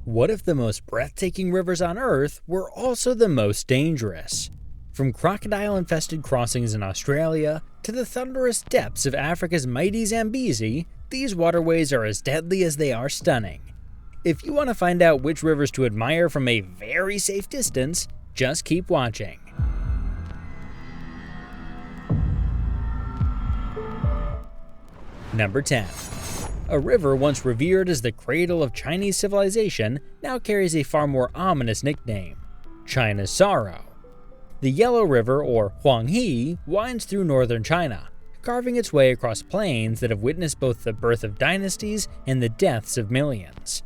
What if the most breathtaking rivers on Earth were also the most dangerous? From crocodile-infested crossings in Australia to the thunderous depths of Africa's mighty Zambezi, these waterways are as deadly as they are stunning. If you want to find out which rivers to admire from a very safe distance, just keep watching. Number 10. A river once revered as the cradle of Chinese civilization now carries a far more ominous nickname: China's Sorrow. The Yellow River, or Huanghe, winds through northern China, carving its way across plains that have witnessed both the birth of dynasties and the deaths of millions.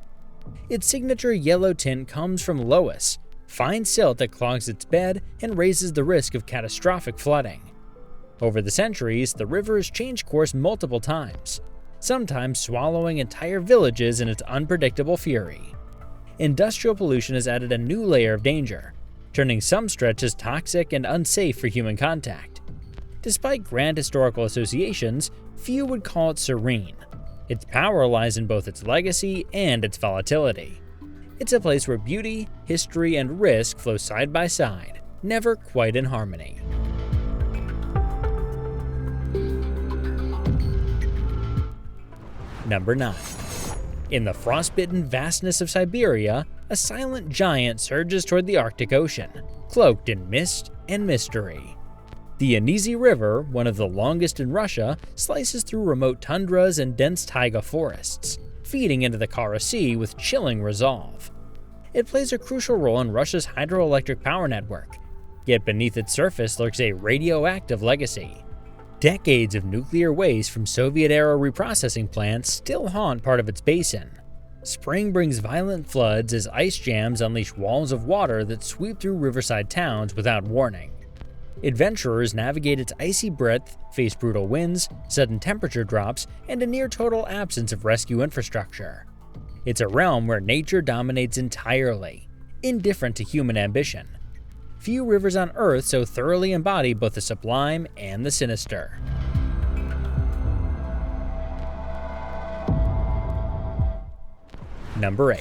Its signature yellow tint comes from loess, fine silt that clogs its bed and raises the risk of catastrophic flooding. Over the centuries, the river has changed course multiple times, sometimes swallowing entire villages in its unpredictable fury. Industrial pollution has added a new layer of danger, turning some stretches toxic and unsafe for human contact. Despite grand historical associations, few would call it serene. Its power lies in both its legacy and its volatility. It's a place where beauty, history, and risk flow side by side, never quite in harmony. Number 9. In the frostbitten vastness of Siberia, a silent giant surges toward the Arctic Ocean, cloaked in mist and mystery. The Zambezi River, one of the longest in Russia, slices through remote tundras and dense taiga forests, feeding into the Kara Sea with chilling resolve. It plays a crucial role in Russia's hydroelectric power network, yet beneath its surface lurks a radioactive legacy. Decades of nuclear waste from Soviet-era reprocessing plants still haunt part of its basin. Spring brings violent floods as ice jams unleash walls of water that sweep through riverside towns without warning. Adventurers navigate its icy breadth, face brutal winds, sudden temperature drops, and a near-total absence of rescue infrastructure. It's a realm where nature dominates entirely, indifferent to human ambition. Few rivers on Earth so thoroughly embody both the sublime and the sinister. Number 8.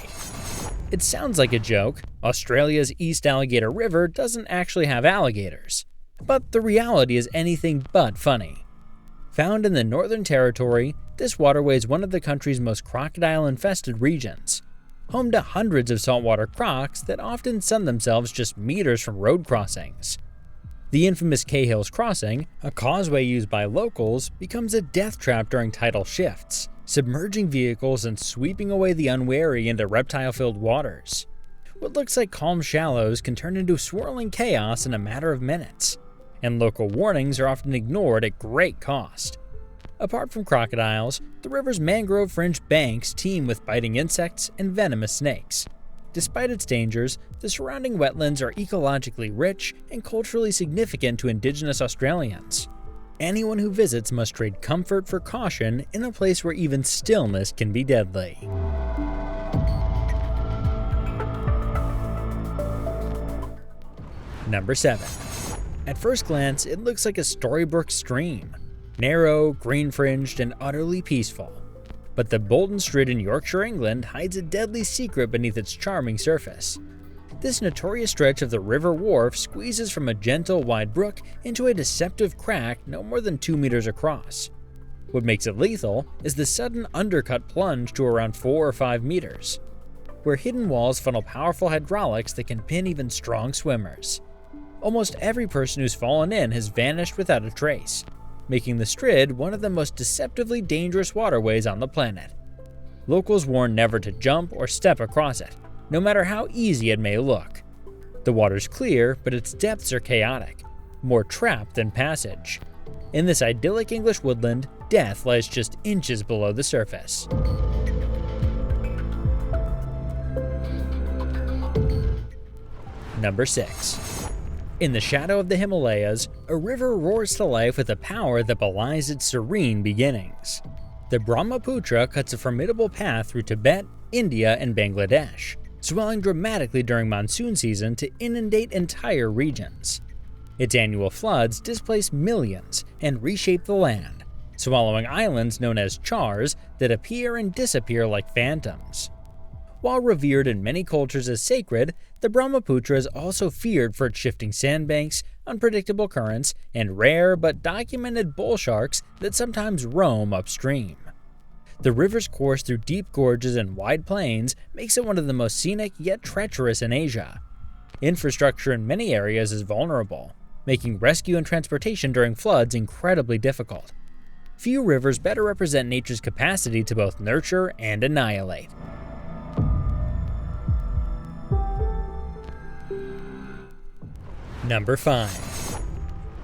It sounds like a joke. Australia's East Alligator River doesn't actually have alligators. But the reality is anything but funny. Found in the Northern Territory, this waterway is one of the country's most crocodile-infested regions, home to hundreds of saltwater crocs that often sun themselves just meters from road crossings. The infamous Cahill's Crossing, a causeway used by locals, becomes a death trap during tidal shifts, submerging vehicles and sweeping away the unwary into reptile-filled waters. What looks like calm shallows can turn into swirling chaos in a matter of minutes, and local warnings are often ignored at great cost. Apart from crocodiles, the river's mangrove-fringed banks teem with biting insects and venomous snakes. Despite its dangers, the surrounding wetlands are ecologically rich and culturally significant to Indigenous Australians. Anyone who visits must trade comfort for caution in a place where even stillness can be deadly. Number 7. At first glance, it looks like a storybook stream. Narrow, green-fringed, and utterly peaceful. But the Bolton Strid in Yorkshire, England hides a deadly secret beneath its charming surface. This notorious stretch of the river wharf squeezes from a gentle, wide brook into a deceptive crack no more than 2 meters across. What makes it lethal is the sudden undercut plunge to around 4 or 5 meters, where hidden walls funnel powerful hydraulics that can pin even strong swimmers. Almost every person who's fallen in has vanished without a trace, making the Strid one of the most deceptively dangerous waterways on the planet. Locals warn never to jump or step across it, no matter how easy it may look. The water's clear, but its depths are chaotic, more trap than passage. In this idyllic English woodland, death lies just inches below the surface. Number 6. In the shadow of the Himalayas, a river roars to life with a power that belies its serene beginnings. The Brahmautra cuts a formidable path through Tibet, India, and Bangladesh, swelling dramatically during monsoon season to inundate entire regions. Its annual floods displace millions and reshape the land, swallowing islands known as chars that appear and disappear like phantoms. While revered in many cultures as sacred, the Brahmaputra is also feared for its shifting sandbanks, unpredictable currents, and rare but documented bull sharks that sometimes roam upstream. The river's course through deep gorges and wide plains makes it one of the most scenic yet treacherous in Asia. Infrastructure in many areas is vulnerable, making rescue and transportation during floods incredibly difficult. Few rivers better represent nature's capacity to both nurture and annihilate. Number 5.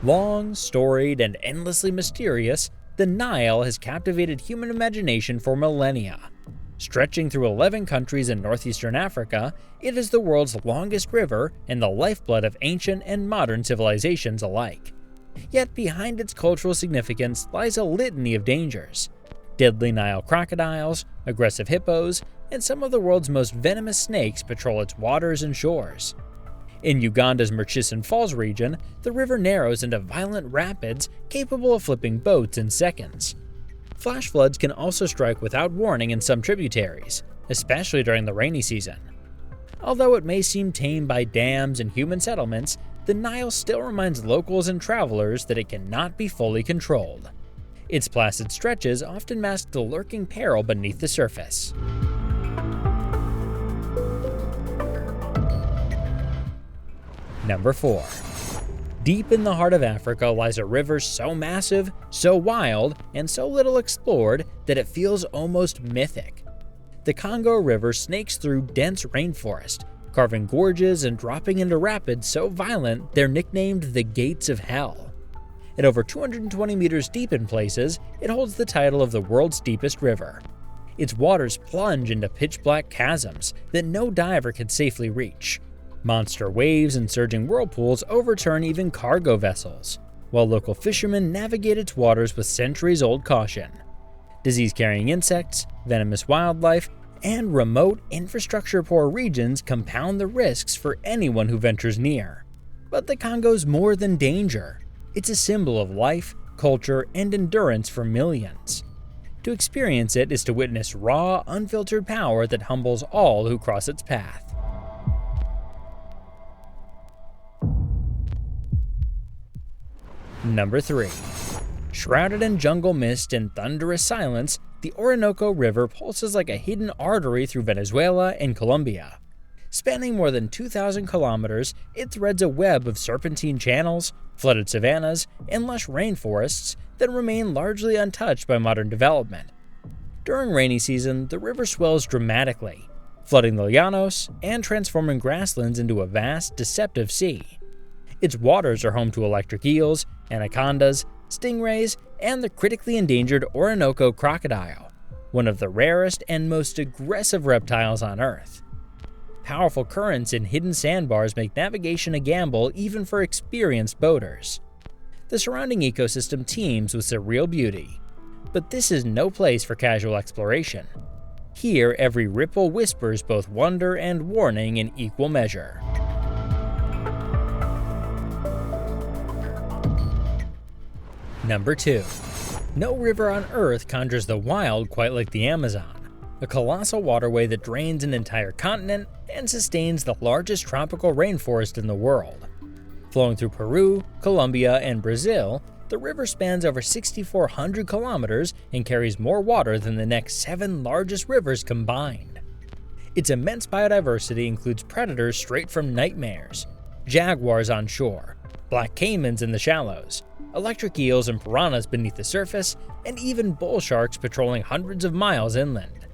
Long, storied, and endlessly mysterious, the Nile has captivated human imagination for millennia. Stretching through 11 countries in northeastern Africa, it is the world's longest river and the lifeblood of ancient and modern civilizations alike. Yet behind its cultural significance lies a litany of dangers. Deadly Nile crocodiles, aggressive hippos, and some of the world's most venomous snakes patrol its waters and shores. In Uganda's Murchison Falls region, the river narrows into violent rapids capable of flipping boats in seconds. Flash floods can also strike without warning in some tributaries, especially during the rainy season. Although it may seem tame by dams and human settlements, the Nile still reminds locals and travelers that it cannot be fully controlled. Its placid stretches often mask the lurking peril beneath the surface. Number 4. Deep in the heart of Africa lies a river so massive, so wild, and so little explored that it feels almost mythic. The Congo River snakes through dense rainforest, carving gorges and dropping into rapids so violent they're nicknamed the Gates of Hell. At over 220 meters deep in places, it holds the title of the world's deepest river. Its waters plunge into pitch-black chasms that no diver could safely reach. Monster waves and surging whirlpools overturn even cargo vessels, while local fishermen navigate its waters with centuries-old caution. Disease-carrying insects, venomous wildlife, and remote, infrastructure-poor regions compound the risks for anyone who ventures near. But the Congo's more than danger. It's a symbol of life, culture, and endurance for millions. To experience it is to witness raw, unfiltered power that humbles all who cross its path. Number 3. Shrouded in jungle mist and thunderous silence, the Orinoco River pulses like a hidden artery through Venezuela and Colombia. Spanning more than 2,000 kilometers, it threads a web of serpentine channels, flooded savannas, and lush rainforests that remain largely untouched by modern development. During rainy season, the river swells dramatically, flooding the llanos and transforming grasslands into a vast, deceptive sea. Its waters are home to electric eels, anacondas, stingrays, and the critically endangered Orinoco crocodile, one of the rarest and most aggressive reptiles on Earth. Powerful currents and hidden sandbars make navigation a gamble even for experienced boaters. The surrounding ecosystem teems with surreal beauty, but this is no place for casual exploration. Here, every ripple whispers both wonder and warning in equal measure. Number 2. No river on Earth conjures the wild quite like the Amazon, a colossal waterway that drains an entire continent and sustains the largest tropical rainforest in the world. Flowing through Peru, Colombia, and Brazil, the river spans over 6,400 kilometers and carries more water than the next 7 largest rivers combined. Its immense biodiversity includes predators straight from nightmares, jaguars on shore, black caimans in the shallows, electric eels and piranhas beneath the surface, and even bull sharks patrolling hundreds of miles inland.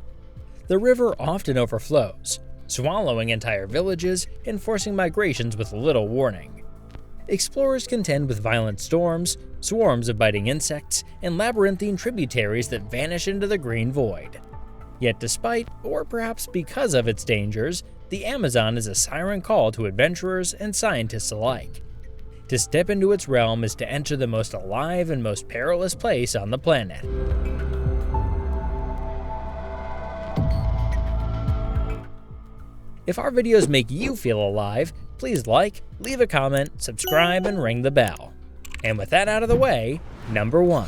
The river often overflows, swallowing entire villages and forcing migrations with little warning. Explorers contend with violent storms, swarms of biting insects, and labyrinthine tributaries that vanish into the green void. Yet despite, or perhaps because of its dangers, the Amazon is a siren call to adventurers and scientists alike. To step into its realm is to enter the most alive and most perilous place on the planet. If our videos make you feel alive, please like, leave a comment, subscribe, and ring the bell. And with that out of the way, number 1.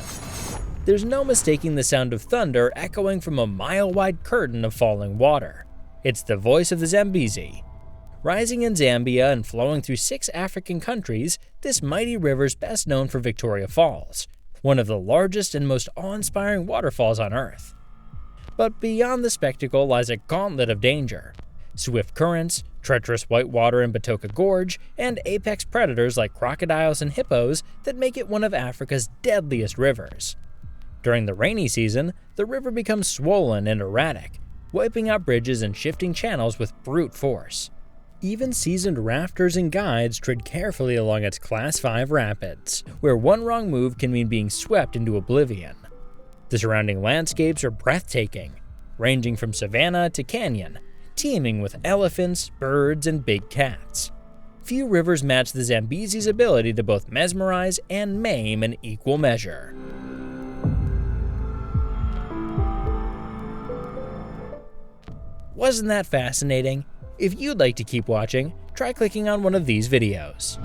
There's no mistaking the sound of thunder echoing from a mile-wide curtain of falling water. It's the voice of the Zambezi. Rising in Zambia and flowing through 6 African countries, this mighty river is best known for Victoria Falls, one of the largest and most awe-inspiring waterfalls on Earth. But beyond the spectacle lies a gauntlet of danger. Swift currents, treacherous whitewater in Batoka Gorge, and apex predators like crocodiles and hippos that make it one of Africa's deadliest rivers. During the rainy season, the river becomes swollen and erratic, wiping out bridges and shifting channels with brute force. Even seasoned rafters and guides tread carefully along its Class 5 rapids, where one wrong move can mean being swept into oblivion. The surrounding landscapes are breathtaking, ranging from savanna to canyon, teeming with elephants, birds, and big cats. Few rivers match the Zambezi's ability to both mesmerize and maim in equal measure. Wasn't that fascinating? If you'd like to keep watching, try clicking on one of these videos.